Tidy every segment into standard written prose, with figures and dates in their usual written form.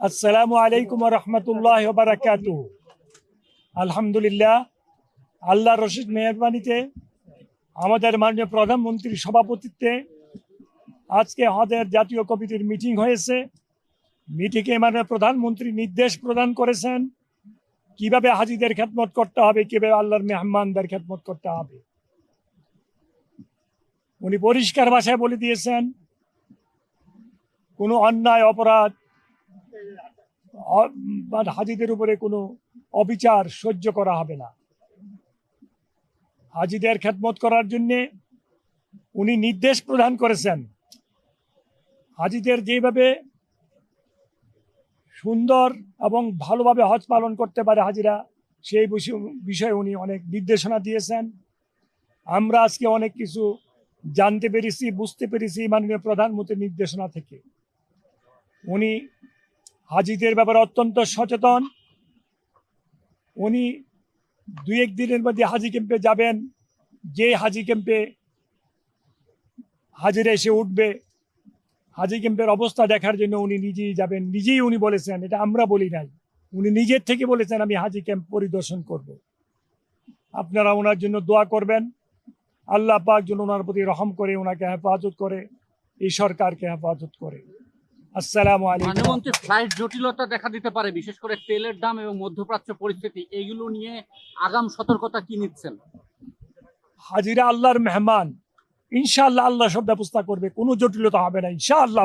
আসসালামু আলাইকুম ওয়া রাহমাতুল্লাহি ওয়া বারাকাতুহু। আলহামদুলিল্লাহ, আল্লাহর রশিদ মেহেরবানিতে আমাদের মাননীয় প্রধানমন্ত্রীর সভাপতিত্বে আজকে আমাদের জাতীয় কমিটির মিটিং হয়েছে। মিটিংয়ে মাননীয় প্রধানমন্ত্রী নির্দেশ প্রদান করেছেন কিভাবে হাজিদের খেদমত করতে হবে, কিভাবে আল্লাহর মেহমানদের খেদমত করতে হবে। উনি পরিষ্কার ভাষায় বলে দিয়েছেন কোনো অন্যায় অপরাধ হাজিদের উপরে কোনো অবিচার সহ্য করা হবে না। হাজিদের খেদমত করার জন্যে উনি নির্দেশ প্রদান করেছেন। হাজিদের যেভাবে সুন্দর এবং ভালোভাবে হজ পালন করতে পারে হাজিরা, সেই বিষয়ে উনি অনেক নির্দেশনা দিয়েছেন। আমরা আজকে অনেক কিছু জানতে পেরেছি, বুঝতে পেরেছি মাননীয় প্রধানমন্ত্রীর নির্দেশনা থেকে। উনি হাজিদের ব্যাপারে অত্যন্ত সচেতন। উনি 2-1 দিনের মধ্যে হাজি ক্যাম্পে যাবেন। যে হাজি ক্যাম্পে হাজিরা এসে উঠবে, হাজি ক্যাম্পের অবস্থা দেখার জন্য উনি নিজেই যাবেন। নিজেই উনি বলেছেন, এটা আমরা বলি নাই, উনি নিজের থেকে বলেছেন আমি হাজি ক্যাম্প পরিদর্শন করব। আপনারা ওনার জন্য দোয়া করবেন, আল্লাহ পাক যেন ওনার প্রতি রহম করে, ওনাকে হেফাজত করে, এই সরকারকে হেফাজত করে। আসসালামু আলাইকুম। প্রধানমন্ত্রী ফ্লাইট জটিলতা দেখা দিতে পারে, বিশেষ করে তেলের দাম এবং মধ্যপ্রাচ্য পরিস্থিতি, এইগুলো নিয়ে আগাম সতর্কতা কি নিচ্ছেন? হাজিরা আল্লাহর মেহমান, ইনশাআল্লাহ আল্লাহ সব ব্যবস্থা করবে, কোনো জটিলতা হবে না ইনশাআল্লাহ।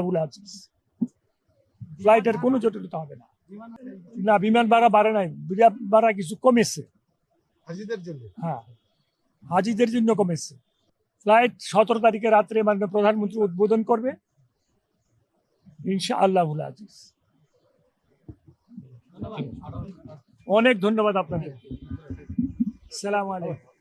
ফ্লাইটের কোনো জটিলতা হবে না। না, বিমান ভাড়া বাড়ে নাই, বিমান ভাড়া কিছু কমেছে হাজিদের জন্য। হ্যাঁ, হাজিদের জন্য কমেছে। ফ্লাইট 17 তারিখে রাত্রে মাননীয় প্রধানমন্ত্রী উদ্বোধন করবে ইনশাআল্লাহ। অনেক ধন্যবাদ আপনাদের। আসসালামু আলাইকুম।